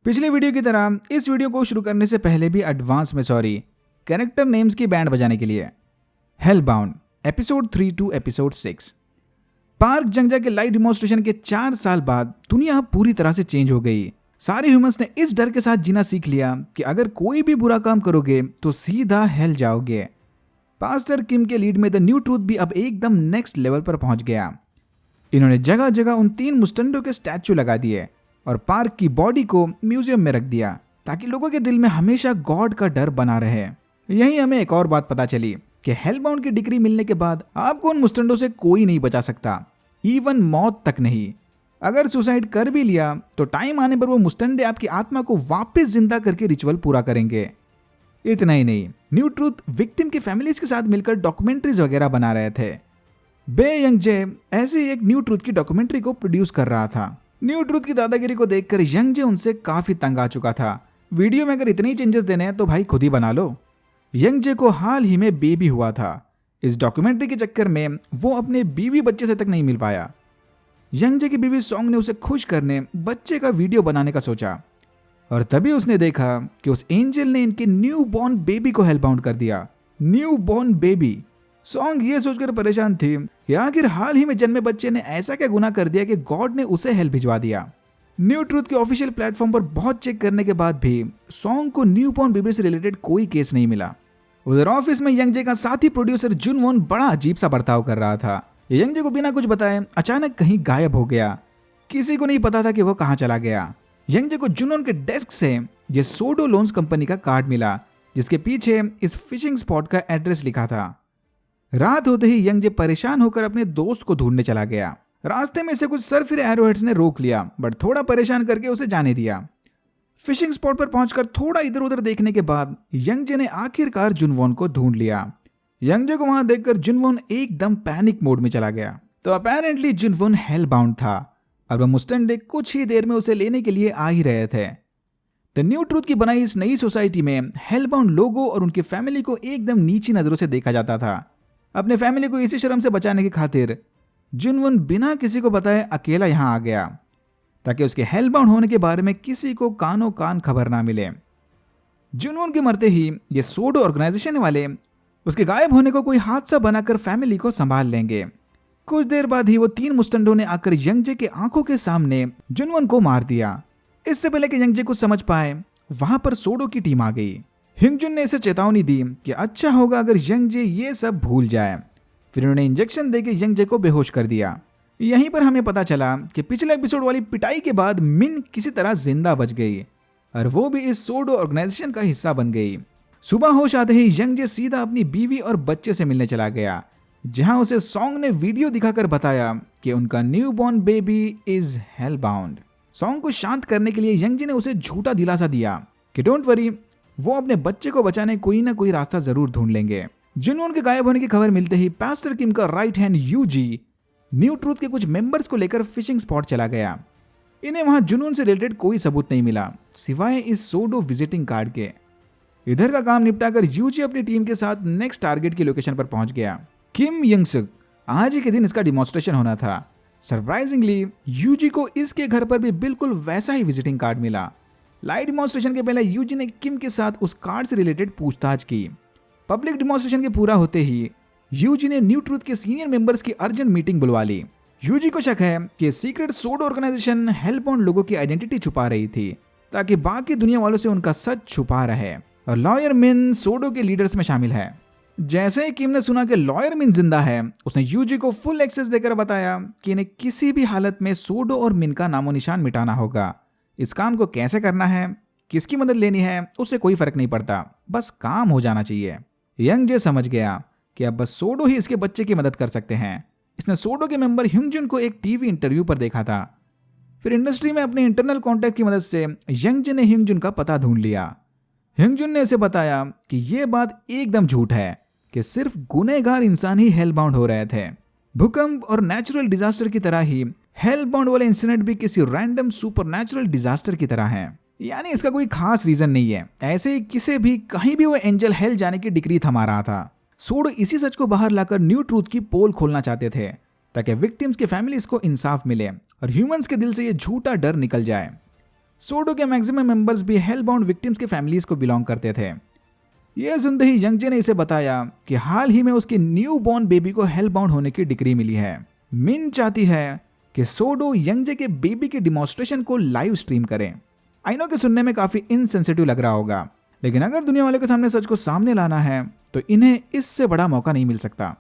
पिछले वीडियो की तरह इस वीडियो को शुरू करने से पहले भी एडवांस में सॉरी कैरेक्टर नेम्स की बैंड बजाने के लिए। हेलबाउंड एपिसोड 3 टू एपिसोड 6। पार्क जंगजा के लाइव डिमॉन्स्ट्रेशन के 4 साल बाद दुनिया पूरी तरह से चेंज हो गई। सारे ह्यूमंस ने इस डर के साथ जीना सीख लिया कि अगर कोई भी बुरा काम करोगे तो सीधा हेल जाओगे। पास्टर किम के लीड में द न्यू ट्रूथ भी अब एकदम नेक्स्ट लेवल पर पहुंच गया। इन्होंने जगह जगह उन 3 मुस्टंडों के स्टैचू लगा दिए और पार्क की बॉडी को म्यूजियम में रख दिया ताकि लोगों के दिल में हमेशा गॉड का डर बना रहे। यहीं हमें एक और बात पता चली कि हेलबाउंड की डिग्री मिलने के बाद आपको उन मुस्टंडों से कोई नहीं बचा सकता, इवन मौत तक नहीं। अगर सुसाइड कर भी लिया तो टाइम आने पर वो मुस्टंडे आपकी आत्मा को वापस जिंदा करके रिचुअल पूरा करेंगे। इतना ही नहीं, न्यू ट्रूथ विक्टिम की फैमिलीज के साथ मिलकर डॉक्यूमेंट्रीज वगैरह बना रहे थे। बे यंग जे ऐसे ही एक न्यू ट्रूथ की डॉक्यूमेंट्री को प्रोड्यूस कर रहा था। न्यू ट्रूथ की दादागिरी को देखकर यंग जे उनसे काफी तंग आ चुका था। वीडियो में अगर इतने ही चेंजेस देने हैं तो भाई खुद ही बना लो। यंग जे को हाल ही में बेबी हुआ था। इस डॉक्यूमेंट्री के चक्कर में वो अपने बीवी बच्चे से तक नहीं मिल पाया। यंग जे की बीवी सॉन्ग ने उसे खुश करने बच्चे का वीडियो बनाने का सोचा और तभी उसने देखा कि उस एंजल ने इनके न्यू बॉर्न बेबी को हेलबाउंड कर दिया। New born baby. सॉन्ग ये सोचकर परेशान थी कि आखिर हाल ही में जन्मे बच्चे ने ऐसा क्या गुनाह कर दिया कि गॉड ने उसे हेल भिजवा दिया। न्यू ट्रूथ के ऑफिशियल प्लेटफॉर्म पर बहुत चेक करने के बाद भी सॉन्ग को न्यू बॉर्न बेबी से रिलेटेड कोई केस नहीं मिला। उधर ऑफिस में यंग जे का साथी प्रोड्यूसर जुन वॉन बड़ा अजीब सा बर्ताव कर रहा था। यंग जे को बिना कुछ बताए अचानक कहीं गायब हो गया। किसी को नहीं पता था कि वो कहाँ चला गया। यंग जे को जुन वॉन के डेस्क से ये सोडो लोन्स कंपनी का कार्ड मिला जिसके पीछे इस फिशिंग स्पॉट का एड्रेस लिखा था। रात होते ही यंग जे परेशान होकर अपने दोस्त को ढूंढने चला गया। रास्ते में से कुछ सरफिरे एरोहेड्स ने रोक लिया बट थोड़ा परेशान करके उसे जाने दिया। फिशिंग स्पॉट पर पहुंचकर थोड़ा इधर उधर देखने के बाद यंग जे ने आखिरकार जुनवॉन को ढूंढ लिया। यंग जे को वहां देखकर जुनवॉन एकदम पैनिक मोड में चला गया। तो अपेरेंटली जुनवॉन हेलबाउंड था और वह मुस्टंडे कुछ ही देर में उसे लेने के लिए आ ही रहे थे। द न्यू ट्रूथ की बनाई इस नई सोसाइटी में हेलबाउंड लोगों और उनकी फैमिली को एकदम नीची नजरों से देखा जाता था। अपने फैमिली को इसी शर्म से बचाने की खातिर जुनवॉन बिना किसी को बताए अकेला यहां आ गया ताकि उसके हेलबाउंड होने के बारे में किसी को कानो कान खबर ना मिले। जुनवॉन के मरते ही ये सोडो ऑर्गेनाइजेशन वाले उसके गायब होने को कोई हादसा बनाकर फैमिली को संभाल लेंगे। कुछ देर बाद ही वो 3 मुस्टंडों ने आकर यंग जे के आंखों के सामने जुनवॉन को मार दिया। इससे पहले कि यंग जे कुछ समझ पाए वहां पर सोडो की टीम आ गई। हिंगजुन ने इसे चेतावनी दी कि अच्छा होगा अगर यंग जे ये सब भूल जाए। फिर उन्होंने इंजेक्शन देकर यंग जे को बेहोश कर दिया। यहीं पर हमें पता चला कि पिछले एपिसोड वाली पिटाई के बाद मिन किसी तरह जिंदा बच गई और वो भी इस सोडो ऑर्गेनाइजेशन का हिस्सा बन गई। सुबह होश आते ही यंग जे सीधा अपनी बीवी और बच्चे से मिलने चला गया जहां उसे सॉन्ग ने वीडियो दिखाकर बताया कि उनका new born baby is hellbound. Song को शांत करने के लिए यंग जे ने उसे झूठा दिलासा दिया कि डोंट वरी, वो अपने बच्चे को बचाने कोई ना कोई रास्ता जरूर ढूंढ लेंगे। जुनवॉन के गायब होने की खबर मिलते ही पास्टर किम का राइट हैंड यूजी न्यू ट्रूथ के कुछ मेंबर्स को लेकर फिशिंग स्पॉट चला गया। इन्हें वहां जुनून से रिलेटेड कोई सबूत नहीं मिला सिवाय इस सोडो विजिटिंग कार्ड के। इधर का काम निपटाकर यूजी अपनी टीम के साथ नेक्स्ट टारगेट की लोकेशन पर पहुंच गया, किम यंग सुक। आज ही के दिन इसका डिमॉन्स्ट्रेशन होना था। सरप्राइजिंगली यूजी को इसके घर पर भी बिल्कुल वैसा ही विजिटिंग कार्ड मिला। लाइव डिमॉन्स्ट्रेशन के पहले यूजी ने किम के साथ उस कार्ड से रिलेटेड पूछताछ की। पब्लिक डिमॉन्स्ट्रेशन के पूरा होते ही यूजी ने न्यू ट्रूथ के सीनियर मेंबर्स की अर्जेंट मीटिंग बुलवा ली। यूजी को शक है कि सीक्रेट सोडो ऑर्गेनाइजेशन हेलबाउंड लोगों की आइडेंटिटी छुपा रही थी ताकि बाकी दुनिया वालों से उनका सच छुपा रहे और लॉयर मिन सोडो के लीडर्स में शामिल है। जैसे ही किम ने सुना कि लॉयर मिन जिंदा है, उसने यूजी को फुल एक्सेस देकर बताया कि इन्हें किसी भी हालत में सोडो और मिन का नामो निशान मिटाना होगा। इस काम को कैसे करना है, किसकी मदद लेनी है, उससे कोई फर्क नहीं पड़ता, बस काम हो जाना चाहिए। यंग जे समझ गया कि अब बस सोडो ही इसके बच्चे की मदद कर सकते हैं। इसने सोडो के मेंबर हिंगजुन को एक टीवी इंटरव्यू पर देखा था। फिर इंडस्ट्री में अपने इंटरनल कॉन्टैक्ट की मदद से यंग जे ने हिंगजुन का पता ढूंढ लिया। हिंगजुन ने इसे बताया कि यह बात एकदम झूठ है कि सिर्फ गुनहगार इंसान ही हेलबाउंड हो रहे थे। भूकंप और नेचुरल डिजास्टर की तरह ही हेलबाउंड वाले इंसिडेंट भी किसी रैंडम सुपरनैचुरल डिजास्टर की तरह है, यानी इसका कोई खास रीजन नहीं है। ऐसे ही किसी भी कहीं भी वो एंजल हेल जाने की डिग्री थमा रहा था। सोडो इसी सच को बाहर लाकर न्यू ट्रूथ की पोल खोलना चाहते थे ताकि विक्टिम्स के फैमिलीज को इंसाफ मिले और ह्यूमंस के दिल से ये झूठा डर निकल जाए। सोडो के मैक्सिमम मेंबर्स भी हेलबाउंड विक्टिम्स के फैमिलीज को बिलोंग करते थे। यह सुनते ही यंगजे ने इसे बताया कि हाल ही में उसके न्यू बॉर्न बेबी को हेलबाउंड होने की डिग्री मिली है। मिन चाहती है कि सोडो यंगजे के बेबी के डिमॉन्स्ट्रेशन को लाइव स्ट्रीम करें। आई नो कि सुनने में काफी इनसेंसिटिव लग रहा होगा, लेकिन अगर दुनिया वालों के सामने सच को सामने लाना है तो इन्हें इससे बड़ा मौका नहीं मिल सकता,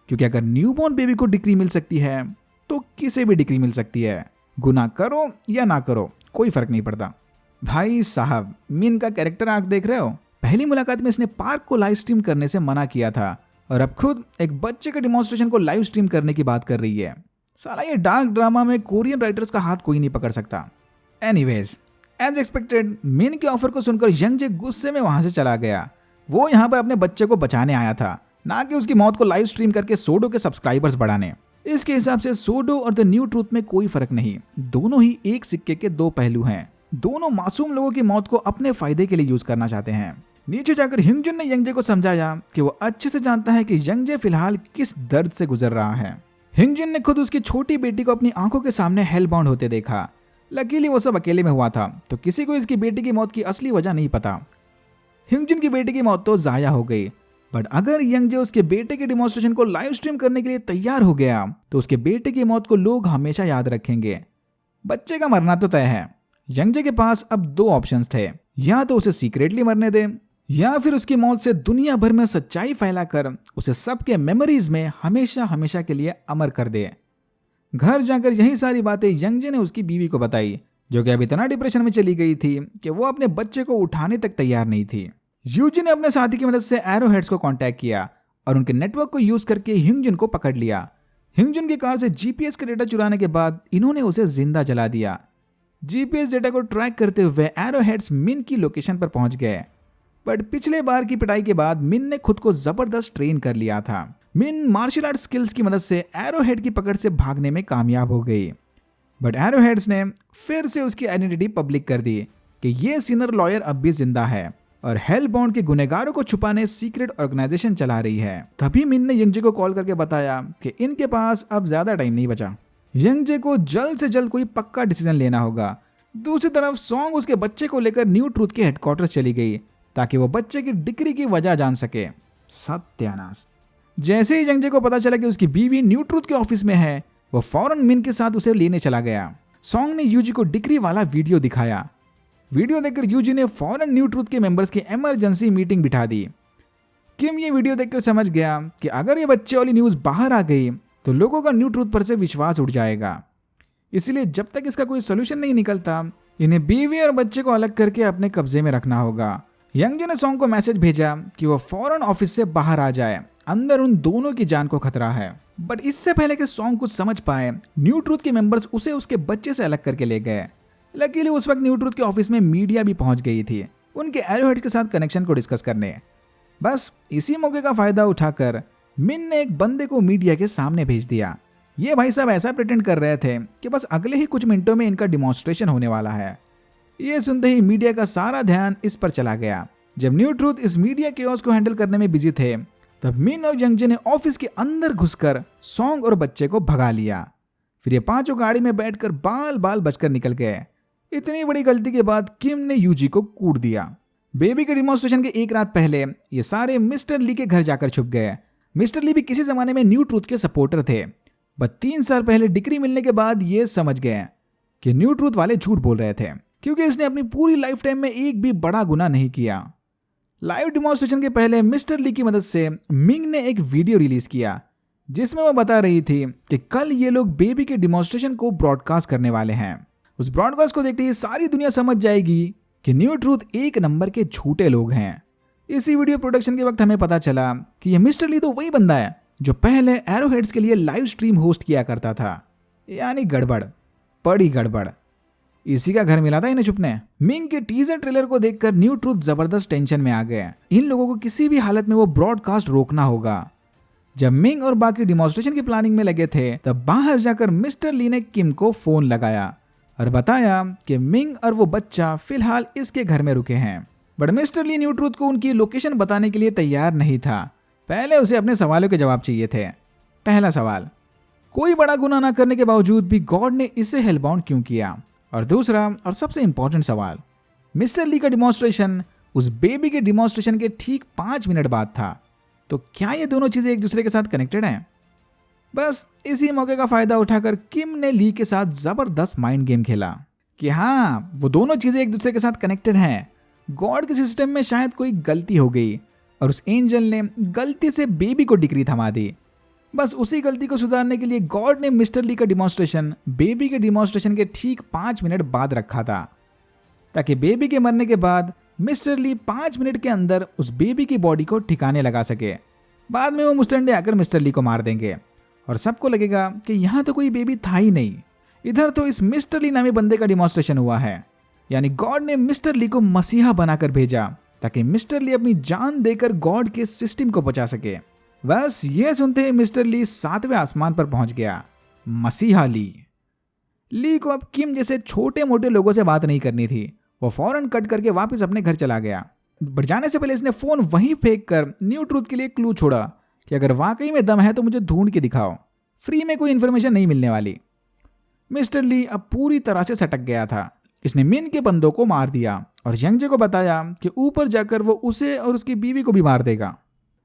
क्योंकि अगर न्यूबॉर्न बेबी को डिग्री मिल सकती है तो किसे भी डिग्री मिल सकती है। गुनाह करो या ना करो कोई फर्क नहीं पड़ता। भाई साहब, मिन का कैरेक्टर आर्क देख रहे हो? पहली मुलाकात में इसने पार्क को लाइव स्ट्रीम करने से मना किया था और अब खुद एक बच्चे के डिमॉन्स्ट्रेशन को लाइव स्ट्रीम करने की बात कर रही है। साला ये डार्क ड्रामा में कोरियन राइटर्स का हाथ कोई नहीं पकड़ सकता। एनीवेज, एज एक्सपेक्टेड मिन के ऑफर को सुनकर यंगजे गुस्से में वहां से चला गया। वो यहाँ पर अपने बच्चे को बचाने आया था, ना कि उसकी मौत को लाइव स्ट्रीम करके सोडो के सब्सक्राइबर्स बढ़ाने। इसके हिसाब से सोडो और द न्यू ट्रूथ में कोई फर्क नहीं, दोनों ही एक सिक्के के दो पहलू हैं। दोनों मासूम लोगों की मौत को अपने फायदे के लिए यूज करना चाहते हैं। नीचे जाकर हिंगजुन ने यंगजे को समझाया कि वो अच्छे से जानता है कि यंगजे फिलहाल किस दर्द से गुजर रहा है। हिंगजुन ने खुद उसकी छोटी बेटी को अपनी आंखों के सामने हेलबाउंड होते देखा। लकीली वो सब अकेले में हुआ था, तो किसी को इसकी बेटी की मौत की असली वजह नहीं पता। हिंगजुन की बेटी की मौत तो जाया हो गई, बट अगर यंगजे उसके बेटे के डिमॉन्स्ट्रेशन को लाइव स्ट्रीम करने के लिए तैयार हो गया तो उसके बेटे की मौत को लोग हमेशा याद रखेंगे। बच्चे का मरना तो तय है। यंगजे के पास अब दो ऑप्शंस थे, या तो उसे सीक्रेटली मरने दे या फिर उसकी मौत से दुनिया भर में सच्चाई फैलाकर उसे सबके मेमोरीज में हमेशा हमेशा के लिए अमर कर दे। घर जाकर यही सारी बातें यंगजे ने उसकी बीवी को बताई, जो कि अब इतना डिप्रेशन में चली गई थी कि वो अपने बच्चे को उठाने तक तैयार नहीं थी। यूजी ने अपने साथी की मदद से एरोहेड्स को कांटेक्ट किया और उनके नेटवर्क को यूज करके हिंगजुन को पकड़ लिया। हिंगजुन की कार से जीपीएस का डेटा चुराने के बाद इन्होंने उसे जिंदा जला दिया। जीपीएस डेटा को ट्रैक करते हुए एरोहेड्स मिन की लोकेशन पर पहुंच गए, बट पिछले बार की पिटाई के बाद मिन ने खुद को जबरदस्त ट्रेन कर लिया था। मिन मार्शल आर्ट स्किल्स की मदद से एरोहेड की पकड़ से भागने में कामयाब हो गई, बट एरोहेड्स ने फिर से उसकी आइडेंटिटी पब्लिक कर दी कि ये सीनियर लॉयर अब भी जिंदा है और हेलबाउंड के गुनहगारों को छुपाने सीक्रेट ऑर्गेनाइजेशन चला रही है। तभी मिन ने यंगजे को कॉल करके बताया कि इनके पास अब ज्यादा टाइम नहीं बचा। यंगजे को जल्द से जल्द कोई पक्का डिसीजन लेना होगा। दूसरी तरफ सॉन्ग उसके बच्चे को लेकर न्यू ट्रूथ के हेडक्वार्टर्स चली गई ताकि वो बच्चे की डिग्री की वजह जान सके। सत्यानाश। जैसे ही यंगजे को पता चला कि उसकी बीवी न्यू ट्रूथ के ऑफिस में है, वो फौरन मिन के साथ उसे लेने चला गया। सॉन्ग ने यूजी को डिग्री वाला वीडियो दिखाया। वीडियो देखकर यूजी ने फौरन न्यू ट्रूथ के मेंबर्स की इमरजेंसी मीटिंग बिठा दी। किम ये वीडियो देखकर समझ गया कि अगर ये बच्चे वाली न्यूज बाहर आ गई तो लोगों का न्यू ट्रूथ पर से विश्वास उठ जाएगा। इसलिए जब तक इसका कोई सोल्यूशन नहीं निकलता, इन्हें बीवी और बच्चे को अलग करके अपने कब्जे में रखना होगा। यंगजे ने सॉन्ग को मैसेज भेजा कि वो फौरन ऑफिस से बाहर आ जाए, अंदर उन दोनों की जान को खतरा है। बट इससे पहले कि सॉन्ग कुछ समझ पाए, न्यू ट्रूथ के मेंबर्स उसे उसके बच्चे से अलग करके ले गए। लकीली उस वक्त न्यू ट्रूथ के ऑफिस में मीडिया भी पहुंच गई थी उनके एरोहेड्स के साथ कनेक्शन को डिस्कस करने। बस इसी मौके का फायदा उठाकर मिन ने एक बंदे को मीडिया के सामने भेज दिया। ये भाई साहब ऐसा प्रिटेंड कर रहे थे कि बस अगले ही कुछ मिनटों में इनका डिमॉन्स्ट्रेशन होने वाला है। ये सुनते ही मीडिया का सारा ध्यान इस पर चला गया। जब न्यू ट्रूथ इस मीडिया केओस को हैंडल करने में बिजी थे, तब मिन और यंगजे ने ऑफिस के अंदर घुसकर सॉन्ग और बच्चे को भगा लिया। फिर ये पांचों गाड़ी में बैठकर बाल बाल बचकर निकल गए। इतनी बड़ी गलती के बाद किम ने यूजी को कूट दिया। बेबी के डिमॉन्स्ट्रेशन के एक रात पहले ये सारे मिस्टर ली के घर जाकर छुप गए। मिस्टर ली भी किसी जमाने में न्यू ट्रूथ के सपोर्टर थे, बस 3 साल पहले डिग्री मिलने के बाद ये समझ गए कि न्यू ट्रूथ वाले झूठ बोल रहे थे, क्योंकि इसने अपनी पूरी लाइफ टाइम में एक भी बड़ा गुनाह नहीं किया। लाइव डिमॉन्स्ट्रेशन के पहले मिस्टर ली की मदद से मिंग ने एक वीडियो रिलीज किया जिसमें वो बता रही थी कि कल ये लोग बेबी के डिमॉन्स्ट्रेशन को ब्रॉडकास्ट करने वाले हैं। उस ब्रॉडकास्ट को देखते ही सारी दुनिया समझ जाएगी कि न्यू ट्रूथ एक नंबर के झूठे लोग हैं। इसी वीडियो प्रोडक्शन के वक्त हमें पता चला कि ये मिस्टर ली तो वही बंदा है जो पहले एरोहेड्स के लिए लाइव स्ट्रीम होस्ट किया करता था। यानी गड़बड़, बड़ी गड़बड़। इसी का घर मिला था इन्हें छुपने। मिंग के टीजर ट्रेलर को देखकर न्यू ट्रूथ जबरदस्त टेंशन में आ गए। इन लोगों को किसी भी हालत में वो ब्रॉडकास्ट रोकना होगा। जब मिंग और बाकी डिमॉन्स्ट्रेशन की प्लानिंग में लगे थे, तब बाहर जाकर मिस्टर ली ने किम को फोन लगाया और बताया कि मिंग और वो बच्चा फिलहाल इसके घर में रुके हैं। But mister Lee new truth को उनकी लोकेशन बताने के लिए तैयार नहीं था। पहले उसे अपने सवालों के जवाब चाहिए थे। पहला सवाल, कोई बड़ा गुनाह ना करने के बावजूद भी गॉड ने इसे हेलबाउंड क्यों किया? और दूसरा और सबसे इंपॉर्टेंट सवाल, मिस्टर ली का डिमॉन्स्ट्रेशन उस बेबी के डिमॉन्स्ट्रेशन के ठीक 5 मिनट बाद था, तो क्या ये दोनों चीजें एक दूसरे के साथ कनेक्टेड हैं? बस इसी मौके का फायदा उठाकर किम ने ली के साथ जबरदस्त माइंड गेम खेला कि हाँ, वो दोनों चीजें एक दूसरे के साथ कनेक्टेड हैं। गॉड के सिस्टम में शायद कोई गलती हो गई और उस एंजल ने गलती से बेबी को डिक्री थमा दी। बस उसी गलती को सुधारने के लिए गॉड ने मिस्टर ली का डिमॉन्स्ट्रेशन बेबी के डिमॉन्स्ट्रेशन के ठीक 5 मिनट बाद रखा था, ताकि बेबी के मरने के बाद मिस्टर ली 5 मिनट के अंदर उस बेबी की बॉडी को ठिकाने लगा सके। बाद में वो मुस्टंडे आकर मिस्टर ली को मार देंगे और सबको लगेगा कि यहाँ तो कोई बेबी था ही नहीं, इधर तो इस मिस्टर ली नामी बंदे का डिमॉन्स्ट्रेशन हुआ है। यानी गॉड ने मिस्टर ली को मसीहा बनाकर भेजा ताकि मिस्टर ली अपनी जान देकर गॉड के सिस्टम को बचा सके। बस ये सुनते ही मिस्टर ली 7वें आसमान पर पहुंच गया। मसीहा ली को अब किम जैसे छोटे मोटे लोगों से बात नहीं करनी थी। वो फौरन कट करके वापस अपने घर चला गया। बट जाने से पहले इसने फोन वहीं फेंक कर न्यू ट्रूथ के लिए क्लू छोड़ा कि अगर वाकई में दम है तो मुझे ढूंढ के दिखाओ, फ्री में कोई इन्फॉर्मेशन नहीं मिलने वाली। मिस्टर ली अब पूरी तरह से सटक गया था। इसने मिन के बंदों को मार दिया और यंगजे को बताया कि ऊपर जाकर वो उसे और उसकी बीवी को भी मार देगा।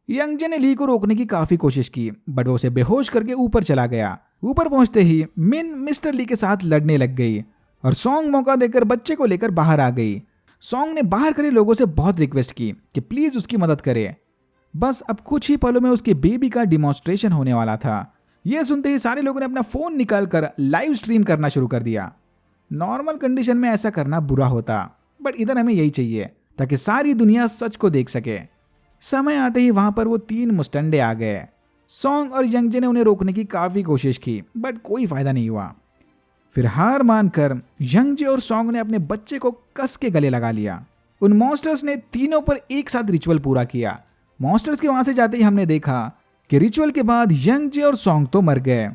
यंगजे ने ली को रोकने की काफी कोशिश की, बट वो उसे बेहोश करके ऊपर चला गया। ऊपर पहुंचते ही मिन मिस्टर ली के साथ लड़ने लग गई और सॉन्ग मौका देकर बच्चे को लेकर बाहर आ गई। सॉन्ग ने बाहर खड़े लोगों से बहुत रिक्वेस्ट की कि प्लीज उसकी मदद करे। बस अब कुछ ही पलों में उसके बेबी का डिमॉन्स्ट्रेशन होने वाला था। यह सुनते ही सारे लोगों ने अपना फोन निकालकर लाइव स्ट्रीम करना शुरू कर दिया। नॉर्मल कंडीशन में ऐसा करना बुरा होता, बट इधर हमें यही चाहिए ताकि सारी दुनिया सच को देख सके। समय आते ही वहां पर वो 3 मुस्टंडे आ गए। सॉन्ग और यंगजे ने उन्हें रोकने की काफी कोशिश की, बट कोई फायदा नहीं हुआ। फिर हार मानकर यंगजे और सॉन्ग ने अपने बच्चे को कस के गले लगा लिया। उन मॉन्स्टर्स ने तीनों पर एक साथ रिचुअल पूरा किया। मॉन्स्टर्स के वहां से जाते ही हमने देखा कि रिचुअल के बाद यंगजे और सॉन्ग तो मर गए,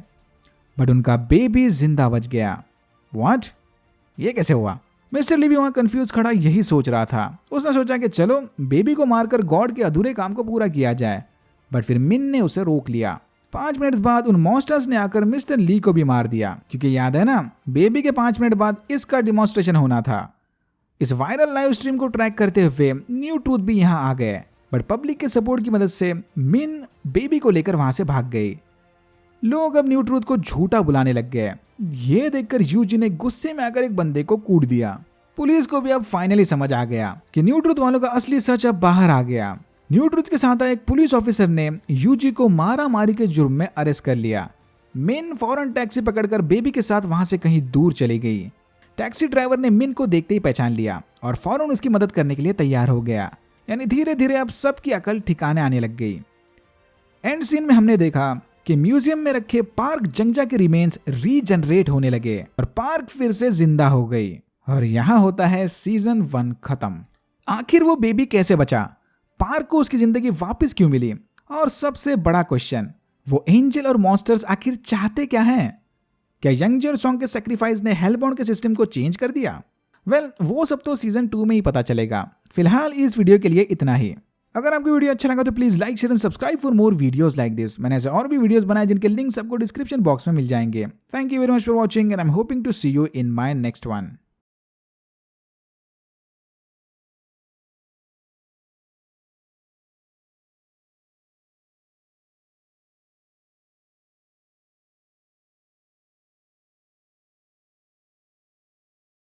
बट उनका बेबी जिंदा बच गया। व्हाट? ये कैसे हुआ? मिस्टर ली भी वहां कंफ्यूज खड़ा यही सोच रहा था। उसने सोचा कि चलो बेबी को मारकर गॉड के अधूरे काम को पूरा किया जाए, बट फिर मिन ने उसे रोक लिया। 5 मिनट बाद उन मॉन्स्टर्स ने आकर मिस्टर ली को भी मार दिया, क्योंकि याद है ना, बेबी के 5 मिनट बाद इसका डिमॉन्स्ट्रेशन होना था। इस वायरल लाइव स्ट्रीम को ट्रैक करते हुए न्यू ट्रूथ भी यहाँ आ गए, बट पब्लिक के सपोर्ट की मदद से मिन बेबी को लेकर वहां से भाग गई। लोग अब न्यू ट्रूथ को झूठा बुलाने लग गए। ये देखकर यूजी ने गुस्से में आकर एक बंदे को कूट दिया। पुलिस को भी अब फाइनली समझ आ गया कि न्यू ट्रूथ वालों का असली सच अब बाहर आ गया। न्यू ट्रूथ के साथ आए एक पुलिस ऑफिसर ने यूजी को मारा मारी के जुर्म में अरेस्ट कर लिया। मिन फौरन टैक्सी पकड़कर बेबी के साथ वहां से कहीं दूर चली गई। टैक्सी ड्राइवर ने मिन को देखते ही पहचान लिया और फौरन उसकी मदद करने के लिए तैयार हो गया। यानी धीरे धीरे अब सबकी अकल ठिकाने आने लग गई। एंड सीन में हमने देखा कि म्यूजियम में रखे पार्क जंगजा के रिमेन्स रीजनरेट होने लगे और पार्क फिर से जिंदा हो गई। और यहाँ होता है सीजन 1 खत्म। आखिर वो बेबी कैसे बचा? पार्क को उसकी जिंदगी वापस क्यों मिली? और सबसे बड़ा क्वेश्चन, वो एंजल और मॉन्स्टर्स आखिर चाहते क्या हैं? क्या यंगजे और सॉन्ग के सैक्रिफाइस ने हेलबाउंड के सिस्टम को चेंज कर दिया? वो सब तो सीजन 2 में ही पता चलेगा। फिलहाल इस वीडियो के लिए इतना ही। अगर आपको वीडियो अच्छा लगा तो please like share and subscribe for more videos like this. मैंने ऐसे और भी वीडियोस बनाए जिनके लिंक्स आपको डिस्क्रिप्शन बॉक्स में मिल जाएंगे। Thank you very much for watching and I am hoping to see you in my next one.